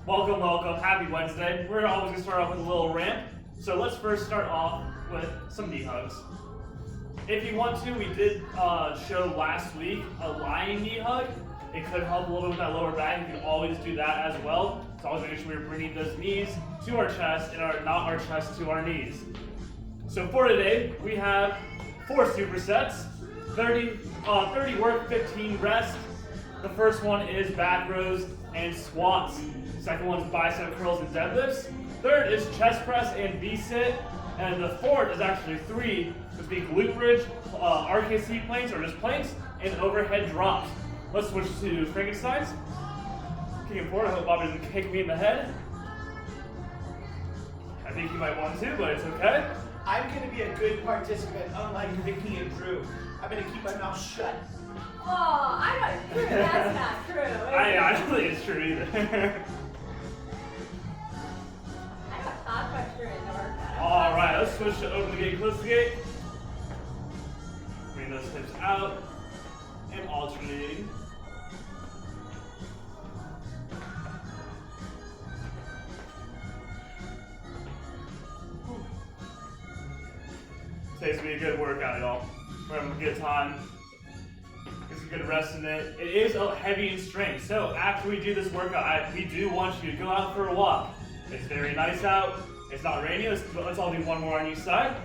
Welcome, welcome. Happy Wednesday. We're always going to start off with a little ramp. So let's first start off with some knee hugs. If you want to, we did show last week a lying knee hug. It could help a little bit with that lower back. You can always do that as well. So always make sure we're bringing those knees to our chest and not our chest to our knees. So for today, we have 4 supersets, 30 work, 15 rest. The first one is back rows and squats. Second one is bicep curls and deadlifts. Third is chest press and Bicep. And the fourth is actually 3, which would be glute bridge, RKC planks or just planks, and overhead drops. Let's switch to Frankensteins. Kicking forward, I hope Bobby doesn't kick me in the head. I think he might want to, but it's okay. I'm going to be a good participant, unlike Vicky and Drew. I'm going to keep my mouth shut. Oh, I'm not true. That's not true. I don't think it's true either. I got thought pressure in the workout. All right, let's switch to open the gate, close the gate. Bring those hips out and alternating. Today's gonna be a good workout, y'all. We're having a good time. Get some good rest in it. It is heavy in strength, so after we do this workout, we do want you to go out for a walk. It's very nice out. It's not rainy. Let's all do one more on each side.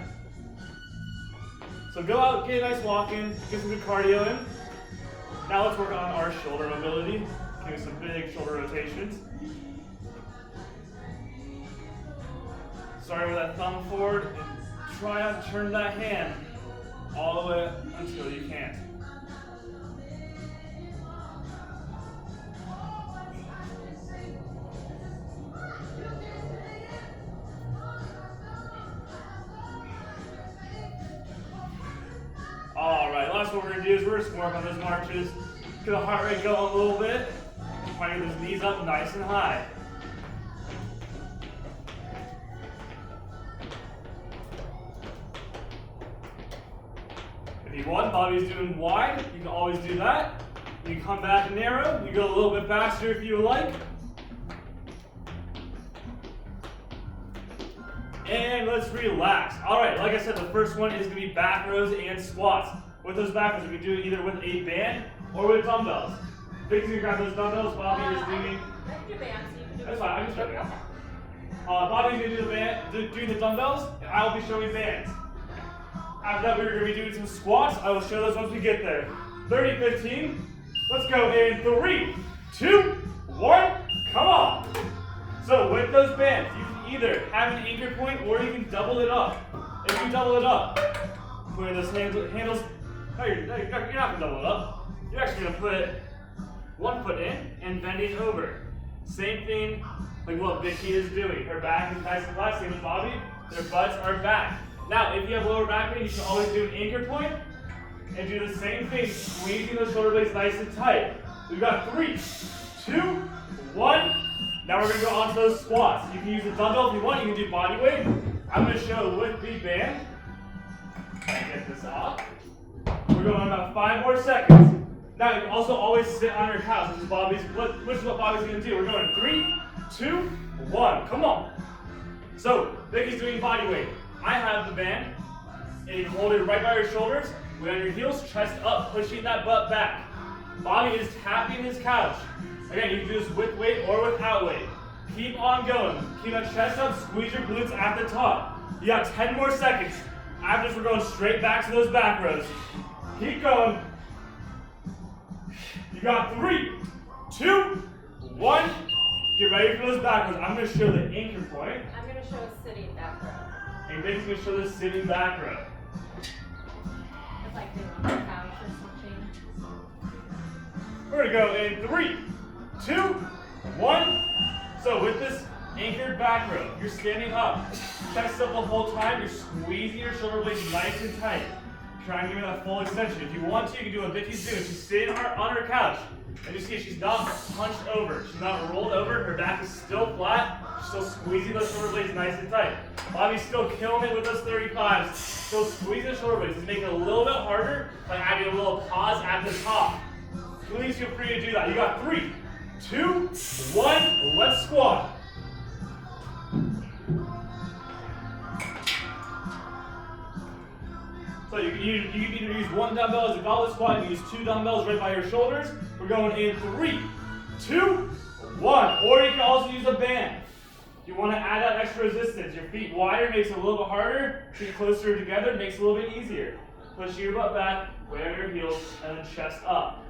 So go out, get a nice walk in, get some good cardio in. Now let's work on our shoulder mobility. Give some big shoulder rotations. Starting with that thumb forward and try not to turn that hand all the way until you can't. Alright, last what we're going to do is we're just going to work on those marches. Get the heart rate going a little bit. Try to get those knees up nice and high. If you want, Bobby's doing wide, you can always do that. You can come back narrow, you go a little bit faster if you like. And let's relax. All right, like I said, the first one is gonna be back rows and squats. With those back rows, we can do it either with a band or with dumbbells. Vicky's gonna grab those dumbbells, Bobby is doing... I can do bands, so you can do That's fine, I can show you. Bobby's gonna do the band, do the dumbbells, and I'll be showing bands. After that, we're going to be doing some squats. I will show those once we get there. 30, 15. Let's go in 3, 2, 1. Come on. So with those bands, you can either have an anchor point or you can double it up. If you double it up, put those handles. No, you're not going to double it up. You're actually going to put one foot in and bending over. Same thing like what Vicky is doing. Her back is nice and flat. Same with Bobby. Their butts are back. Now, if you have lower back pain, you can always do an anchor point and do the same thing, squeezing those shoulder blades nice and tight. We've got 3, 2, 1. Now we're going to go on to those squats. You can use a dumbbell if you want. You can do body weight. I'm going to show with the band. Get this off. We're going on about 5 more seconds. Now, you can also always sit on your couch, which is what Bobby's going to do. We're going 3, 2, 1. Come on. So, Vicky's doing body weight. I have the band, and you can hold it right by your shoulders, weight on your heels, chest up, pushing that butt back. Bobby is tapping his couch. Again, you can do this with weight or without weight. Keep on going. Keep that chest up, squeeze your glutes at the top. You got 10 more seconds. After this, we're going straight back to those back rows. Keep going. You got 3, 2, 1. Get ready for those back rows. I'm going to show the anchor point. I'm going to show a sitting back row. And Vicky's going to show this sitting back row. It's like doing on the couch or something. We're going to go in 3, 2, 1. So with this anchored back row, you're standing up. Chest up the whole time. You're squeezing your shoulder blades nice and tight. Try and give it that full extension. If you want to, you can do what Vicky's doing. She's sitting on her couch. And you see she's not hunched over. She's not rolled over. Her back is still flat. She's still squeezing those shoulder blades nice and tight. Bobby's still killing it with those 35s. Still squeezing the shoulder blades. He's making it a little bit harder by adding a little pause at the top. Please feel free to do that. You got 3, 2, 1, let's squat. So you can either use one dumbbell as a goblet squat, you can use 2 dumbbells right by your shoulders. We're going in 3, 2, 1. Or you can also use a band. If you want to add that extra resistance, your feet wider makes it a little bit harder. Feet closer together makes it a little bit easier. Push your butt back, weight on your heels, and then chest up.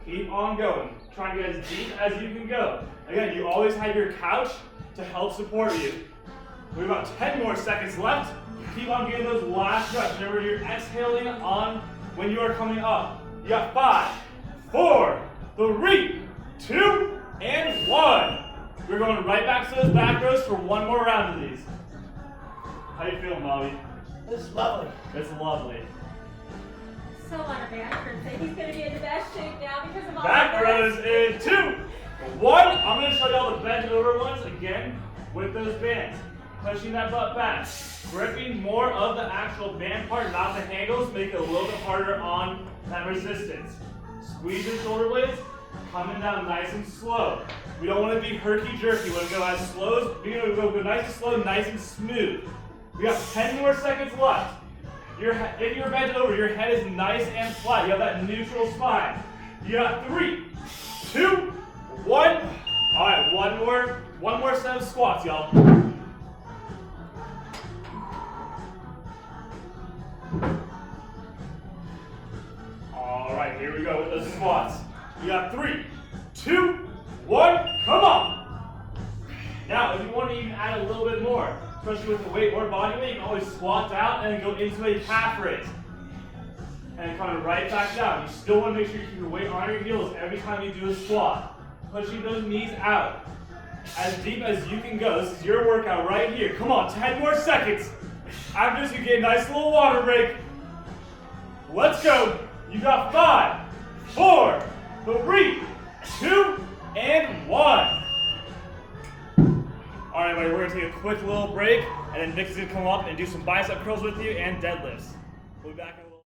Keep on going. Try and get as deep as you can go. Again, you always have your couch to help support you. We have about 10 more seconds left. Keep on getting those last breaths. Remember, you're exhaling on when you are coming up. You got 5, 4, 3, 2, and 1. We're going right back to those back rows for one more round of these. How you feeling, Bobby? This is lovely. It's lovely. So on a back say he's going to be in the best shape now because of all Back the rows in 2, 1. I'm going to show you all the bent over ones again with those bands. Pushing that butt back. Gripping more of the actual band part, not the handles, make it a little bit harder on that resistance. Squeeze your shoulder blades, coming down nice and slow. We don't want to be herky-jerky. We want to go as slow as, we're going to go nice and slow, nice and smooth. We got 10 more seconds left. If you're bent over, your head is nice and flat. You have that neutral spine. You got 3, 2, 1. All right, one more set of squats, y'all. All right, here we go with those squats. You got 3, 2, 1. Come on. Now, if you want to even add a little bit more, especially with the weight or body weight, you can always squat down and then go into a calf raise. And coming right back down. You still want to make sure you keep your weight on your heels every time you do a squat. Pushing those knees out as deep as you can go. This is your workout right here. Come on, 10 more seconds. After this, you get a nice little water break. Let's go. You got 5, 4, 3, 2, and 1. All right, everybody, we're gonna take a quick little break, and then Nick's gonna come up and do some bicep curls with you and deadlifts. We'll be back in a little.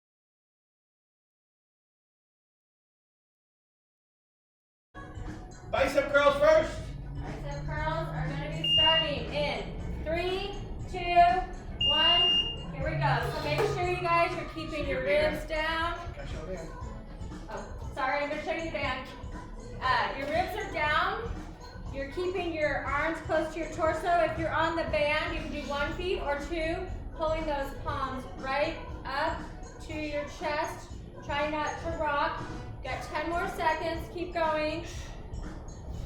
Bicep curls first. Bicep curls are going to be starting in 3, 2, 1. Here we go. So make sure you guys are keeping your ribs down. Oh, sorry, I'm going to show you the band. Your ribs are down. You're keeping your arms close to your torso. If you're on the band, you can do 1 feet or 2, pulling those palms right up to your chest. Try not to rock. Got 10 more seconds. Keep going.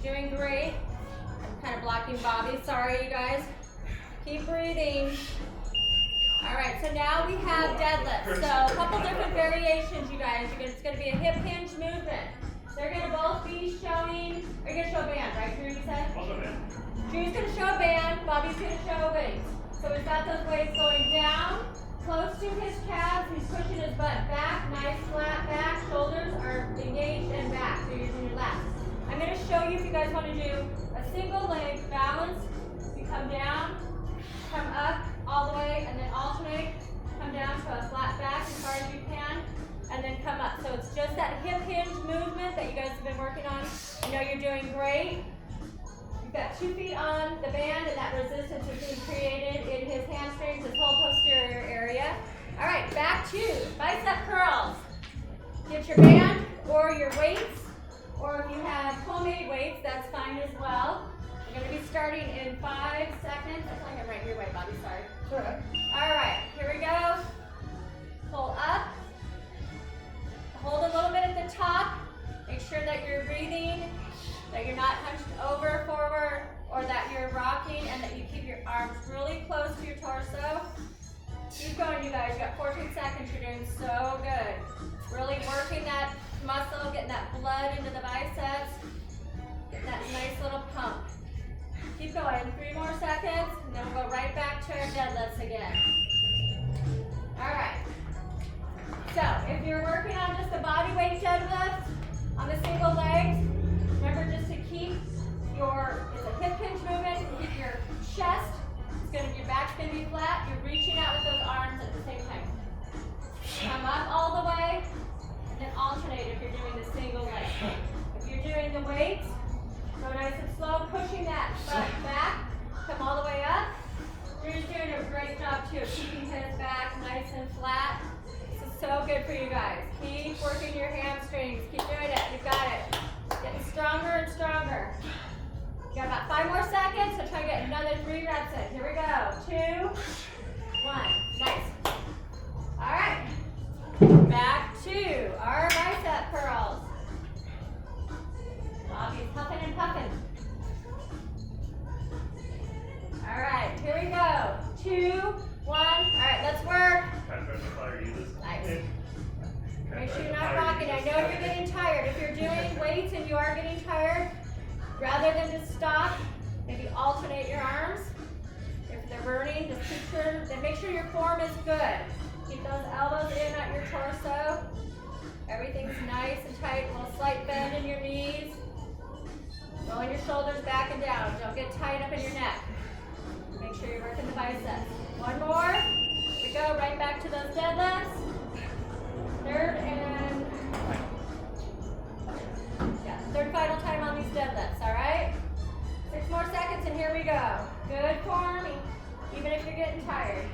Doing great. I'm kind of blocking Bobby. Sorry, you guys. Keep breathing. All right, so now we have deadlifts. So a couple different variations, you guys. It's going to be a hip hinge movement. They're going to both be showing, are you going to show a band, right, Drew, you said? I'll show a band. Drew's going to show a band, Bobby's going to show weights. So we've got those weights going down, close to his calves. He's pushing his butt back, nice flat back. Shoulders are engaged and back, so you're using your lats. I'm going to show you if you guys want to do a single leg balance. You come down, come up all the way, and then alternate. Come down to a flat back as far as you can, and then come up. So it's just that hip hinge movement that you guys have been working on. I know you're doing great. You've got 2 feet on the band, and that resistance is being created in his hamstrings, his whole posterior area. All right, back to bicep curls. Get your band or your weights, or if you have homemade weights, that's fine as well. We're going to be starting in 5 seconds. I feel like I'm right your way, Bobby, sorry. Sure. All right, here we go. Pull up. Hold a little bit at the top. Make sure that you're breathing, that you're not hunched over forward, or that you're rocking, and that you keep your arms really close to your torso. Keep going, you guys. You got 14 seconds. You're doing so good. Really working that muscle, getting that blood into the biceps, getting that nice little pump. Keep going. 3 more seconds, and then we'll go right back to our deadlifts again. All right. So if you're working on just a body weight deadlift on the single legs, remember just to keep it's a hip hinge movement. Keep your chest. Your back's gonna be flat. You're reaching out with those arms at the same time. Come up all the way, and then alternate if you're doing the single leg. If you're weights. Go nice and slow, pushing that butt back. Come all the way up. Drew's doing a great job too, keeping his back nice and flat. This is so good for you guys. Keep working your hamstrings. Keep doing it. You got it. Getting stronger and stronger. You got about 5 more seconds, so try to get another 3 reps in. Here we go. 2, 1. Nice. All right. Back to our bicep curls. Bobby's huffing and puffing. All right, here we go. 2, 1. All right, let's work. Nice. Make sure you're not rocking. I know you're getting tired. If you're doing weights and you are getting tired, rather than just stop, maybe alternate your arms. If they're burning, just make sure your form is good. Keep those elbows in at your torso. Everything's nice and tight. A little slight bend in your knees. Rolling your shoulders back and down. Don't get tight up in your neck. Make sure you're working the biceps. One more. Here we go. Right back to those deadlifts. Third final time on these deadlifts, all right? 6 more seconds and here we go. Good form, even if you're getting tired.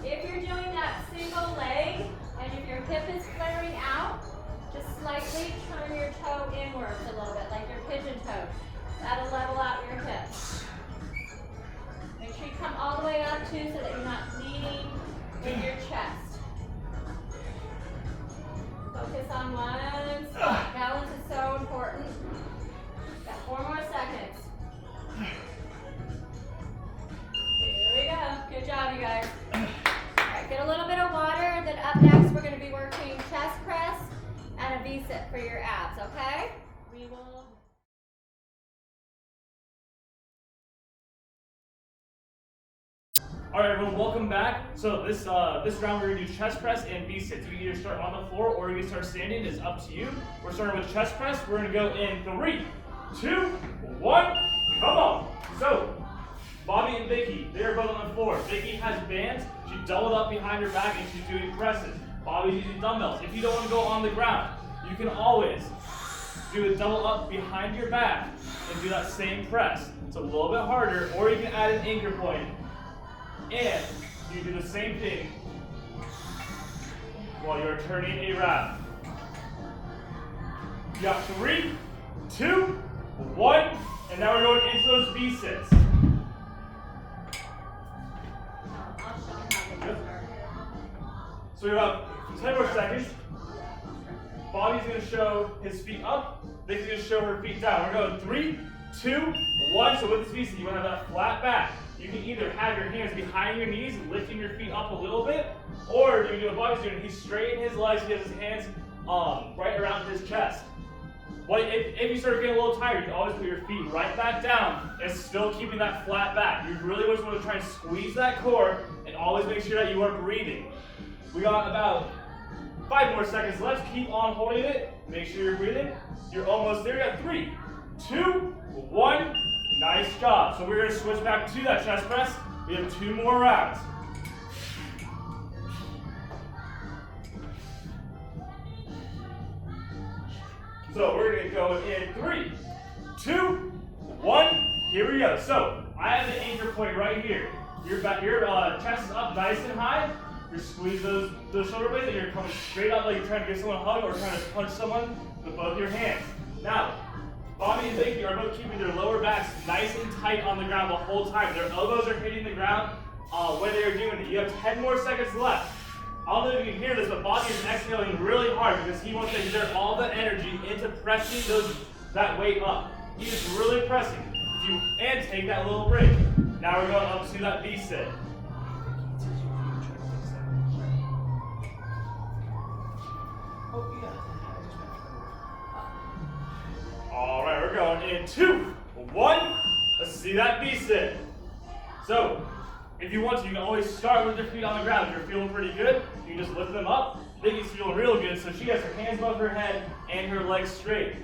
If you're doing that single leg, and if your hip is flaring out, just slightly turn your toe inwards a little bit, like your pigeon toe. That'll level out your hips. Make sure you come all the way up too so that you're not leaning in your chest. Focus on one spot. Balance is so important. Got 4 more seconds. Here we go. Good job, you guys. All right, get a little bit of water. Then up next, we're going to be working chest press and a Bicep for your abs, okay? We will... All right, everyone, welcome back. So this round we're gonna do chest press and Bicep. You can either start on the floor or you can start standing. It's up to you. We're starting with chest press. We're gonna go in 3, 2, 1. Come on. So Bobby and Vicky, they are both on the floor. Vicky has bands. She doubled up behind her back and she's doing presses. Bobby's using dumbbells. If you don't want to go on the ground, you can always do a double up behind your back and do that same press. It's a little bit harder, or you can add an anchor point. And you do the same thing while you're turning a wrap. You got 3, 2, 1, and now we're going into those biceps. So we have about 10 more seconds. Bobby's going to show his feet up. Vicky's going to show her feet down. We're going 3, 2, 1. So with this bicep, you want to have that flat back. You can either have your hands behind your knees, lifting your feet up a little bit, or you can do what Bobby's doing. He's straightening his legs. He has his hands right around his chest. Well, if you start getting a little tired, you can always put your feet right back down and still keeping that flat back. You really just want to try and squeeze that core and always make sure that you are breathing. We got about 5 more seconds left. Keep on holding it. Make sure you're breathing. You're almost there. You got 3, 2, 1. Nice job. So we're going to switch back to that chest press. We have 2 more rounds. So we're going to go in 3, 2, 1. Here we go. So I have the anchor point right here. Your chest is up nice and high. You squeeze those shoulder blades and you're coming straight up like you're trying to give someone a hug or trying to punch someone with both your hands. Now, Bobby and Vicky are both keeping their lower backs nice and tight on the ground the whole time. Their elbows are hitting the ground when they are doing it. You have 10 more seconds left. I don't know if you can hear this, but Bobby is exhaling really hard because he wants to exert all the energy into pressing that weight up. He is really pressing. And take that little break. Now we're going up to that Bicep. All right, we're going in 2, 1. Let's see that Bicep. So, if you want to, you can always start with your feet on the ground. If you're feeling pretty good, you can just lift them up. Vicky's feeling real good, so she has her hands above her head and her legs straight.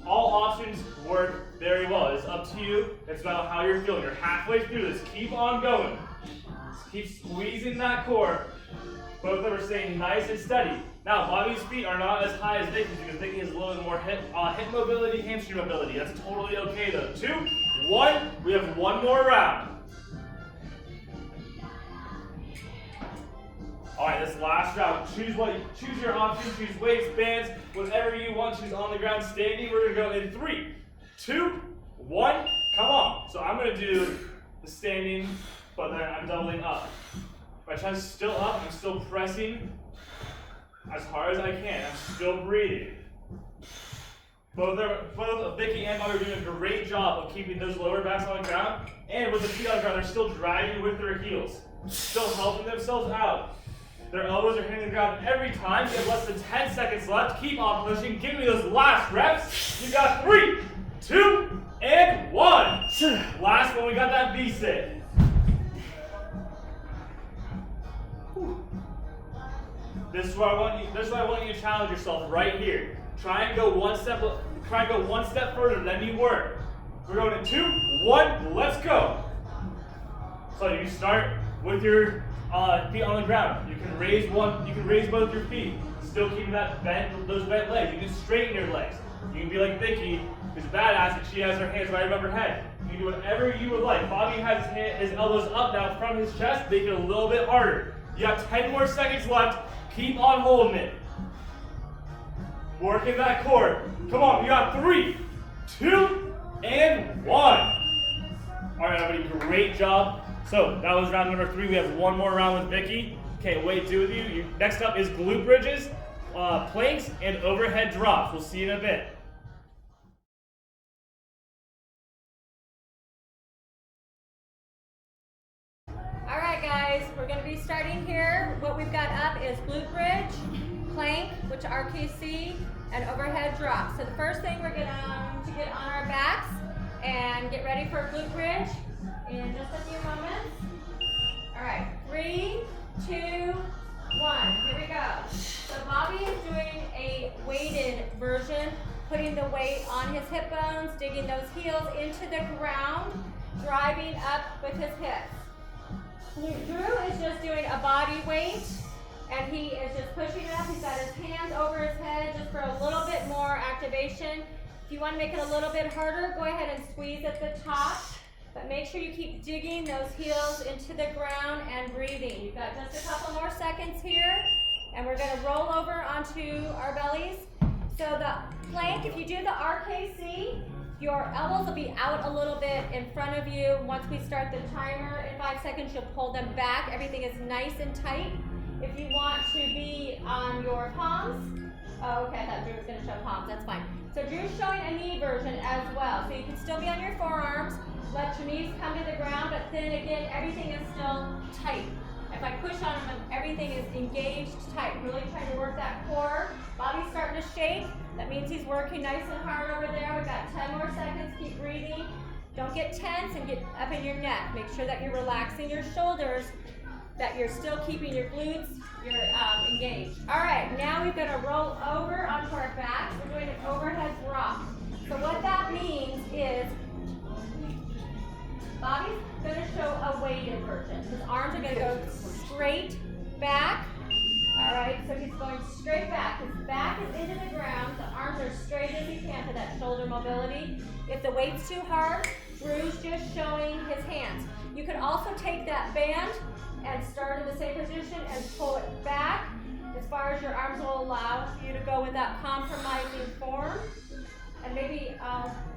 All options work very well. It's up to you. It's about how you're feeling. You're halfway through this. Keep on going. Keep squeezing that core. Both of them are staying nice and steady. Now, Bobby's feet are not as high as Vicky's because Vicky has a little bit more hip mobility, hamstring mobility. That's totally okay though. 2, 1, we have one more round. All right, this last round, choose your option, choose weights, bands, whatever you want, choose on the ground, standing. We're gonna go in 3, 2, 1, come on. So I'm gonna do the standing, but then I'm doubling up. My chest is still up, I'm still pressing as hard as I can. I'm still breathing. Both Vicky and Bobby are doing a great job of keeping those lower backs on the ground, and with the feet on the ground, they're still driving with their heels, still helping themselves out. Their elbows are hitting the ground every time. You have less than 10 seconds left. Keep on pushing. Give me those last reps. You got 3, 2, and 1. Last one, we got that V-sit. This is where I want you to challenge yourself right here. Try and go one step further than you were. We're going in 2, 1, let's go. So you start with your feet on the ground. You can raise both your feet, still keeping those bent legs. You can straighten your legs. You can be like Vicky, who's badass, and she has her hands right above her head. You can do whatever you would like. Bobby has his elbows up now from his chest, make it a little bit harder. You have 10 more seconds left. Keep on holding it. Working that core. Come on, you got 3, 2, and 1. All right, everybody, great job. So that was round number 3. We have one more round with Vicky. Can't wait to do with you. Next up is glute bridges, planks, and overhead drops. We'll see you in a bit. All right, guys, we're going to be starting here. What we've got up is glute bridge, plank, which are RKC, and overhead drop. So the first thing we're going to get on our backs and get ready for a glute bridge in just a few moments. All right, 3, 2, 1, here we go. So Bobby is doing a weighted version, putting the weight on his hip bones, digging those heels into the ground, driving up with his hips. Drew is just doing a body weight, and he is just pushing it up. He's got his hands over his head just for a little bit more activation. If you want to make it a little bit harder, go ahead and squeeze at the top, but make sure you keep digging those heels into the ground and breathing. You've got just a couple more seconds here, and we're going to roll over onto our bellies. So the plank, if you do the RKC, your elbows will be out a little bit in front of you. Once we start the timer in 5 seconds, you'll pull them back. Everything is nice and tight. If you want to be on your palms, oh, okay, I thought Drew was going to show palms, that's fine. So Drew's showing a knee version as well. So you can still be on your forearms, let your knees come to the ground, but then again, everything is still tight. If I push on them, everything is engaged tight. Really trying to work that core. Body's starting to shake. That means he's working nice and hard over there. We've got 10 more seconds. Keep breathing. Don't get tense and get up in your neck. Make sure that you're relaxing your shoulders, that you're still keeping your glutes engaged. All right, now we're going to roll over onto our backs. We're doing an overhead drop. So what that means is Bobby's going to show a weighted version. His arms are going to go straight back. All right, so he's going straight back. His back is into the ground. The arms are straight as he can for that shoulder mobility. If the weight's too hard, Drew's just showing his hands. You can also take that band and start in the same position and pull it back as far as your arms will allow you to go with that compromising form. And maybe,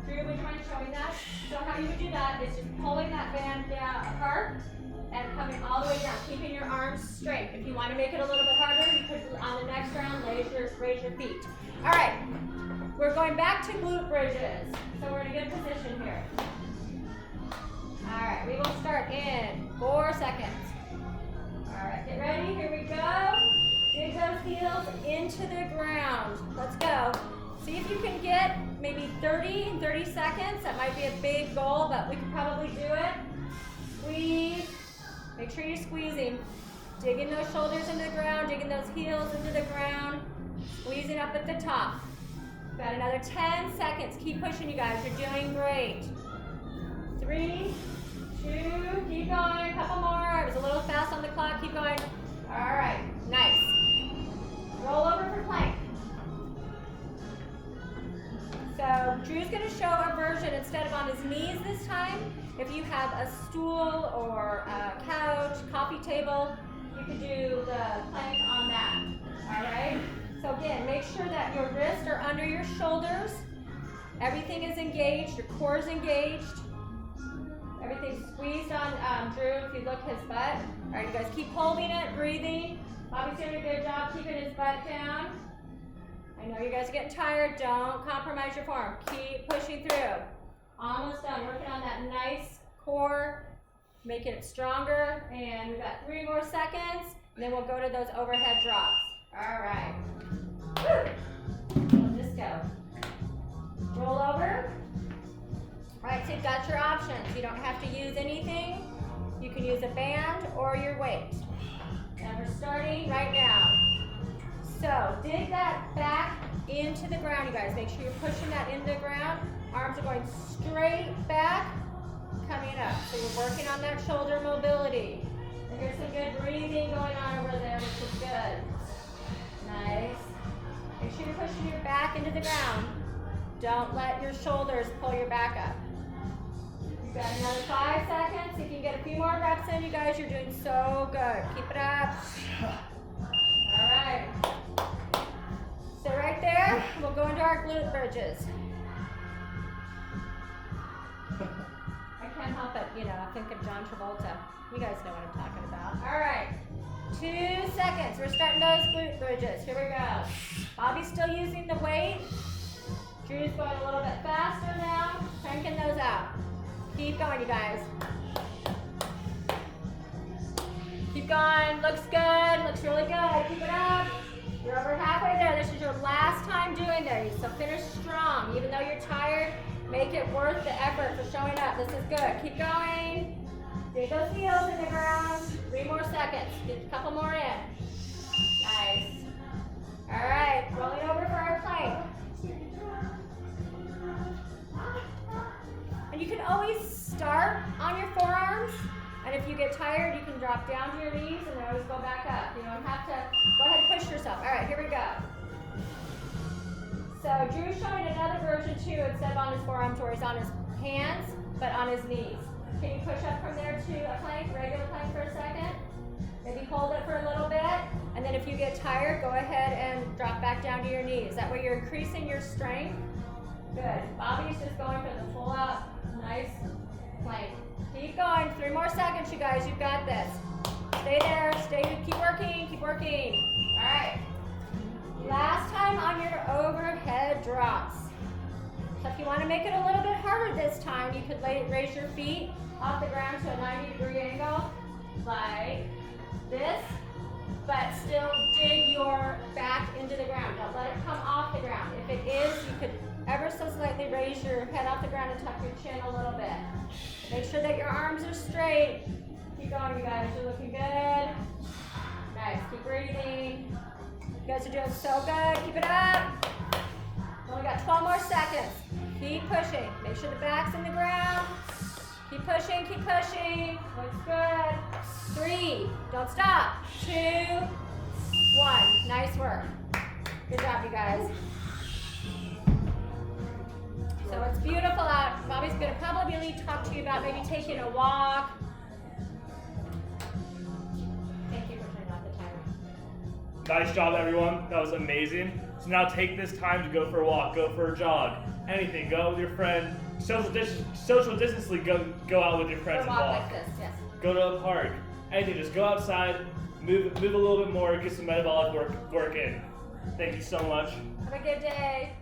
Drew, would you mind showing that? So how you would do that is just pulling that band down apart and coming all the way down, keeping your arms straight. If you want to make it a little bit harder, you could, on the next round, raise your feet. All right, we're going back to glute bridges. So we're in a good position here. All right, we will start in 4 seconds. All right, get ready, here we go. Dig those heels into the ground. Let's go. See if you can get maybe 30 seconds. That might be a big goal, but we can probably do it. Squeeze. Make sure you're squeezing. Digging those shoulders into the ground, digging those heels into the ground. Squeezing up at the top. Got another 10 seconds. Keep pushing, you guys. You're doing great. 3, 2, keep going, a couple more. I was a little fast on the clock, keep going. All right, nice. Roll over for plank. So Drew's gonna show a version instead of on his knees this time. If you have a stool or a couch, coffee table, you can do the plank on that, all right? So again, make sure that your wrists are under your shoulders. Everything is engaged, your core is engaged. Everything's squeezed on Drew, if you look his butt. All right, you guys keep holding it, breathing. Bobby's doing a good job keeping his butt down. I know you guys are getting tired, don't compromise your form. Keep pushing through. Almost done, working on that nice core, making it stronger. And we've got 3 more seconds, and then we'll go to those overhead drops. All right. Woo. Let this go. Roll over. All right, so you've got your options. You don't have to use anything. You can use a band or your weight. And we're starting right now. So dig that back into the ground, you guys. Make sure you're pushing that into the ground. Arms are going straight back, coming up. So you're working on that shoulder mobility. And here's some good breathing going on over there, which is good. Nice. Make sure you're pushing your back into the ground. Don't let your shoulders pull your back up. You've got another 5 seconds. If you can get a few more reps in, you guys, you're doing so good. Keep it up. All right. So right there, we'll go into our glute bridges. I can't help it, you know, I think of John Travolta. You guys know what I'm talking about. All right, 2 seconds. We're starting those glute bridges. Here we go. Bobby's still using the weight. Drew's going a little bit faster now, cranking those out. Keep going, you guys. Keep going, looks good, looks really good. Keep it up. You're over halfway there. This is your last time doing this, so finish strong. Even though you're tired, make it worth the effort for showing up. This is good. Keep going. Dig those heels in the ground. 3 more seconds. Get a couple more in. Nice. All right, rolling over for our plank. And you can always start on your forearms. And if you get tired, you can drop down to your knees and then always go back up. You don't have to, go ahead and push yourself. All right, here we go. So Drew's showing another version too, instead of on his forearms where he's on his hands, but on his knees. Can you push up from there to a plank, regular plank for a second? Maybe hold it for a little bit. And then if you get tired, go ahead and drop back down to your knees. That way you're increasing your strength. Good. Bobby's just going for the full up, nice plank. Keep going, 3 more seconds, you guys, you've got this. Stay there, keep working, keep working. All right. Last time on your overhead drops. So if you want to make it a little bit harder this time, you could raise your feet off the ground to a 90-degree angle, like this, but still dig your back into the ground. Don't let it come off the ground. If it is, you could ever so slightly raise your head off the ground and tuck your chin a little bit. Make sure that your arms are straight. Keep going, you guys. You're looking good. Nice. Keep breathing. You guys are doing so good. Keep it up. Only got 12 more seconds. Keep pushing. Make sure the back's in the ground. Keep pushing, keep pushing. Looks good. 3. Don't stop. 2, 1. Nice work. Good job, you guys. So it's beautiful out. Bobby's gonna probably talk to you about maybe taking a walk. Thank you for turning off the timer. Nice job, everyone. That was amazing. So now take this time to go for a walk, go for a jog, anything. Go out with your friend. Social distantly go out with your friends and walk. Like this, yes. Go to a park. Anything. Just go outside, move a little bit more, get some metabolic work in. Thank you so much. Have a good day.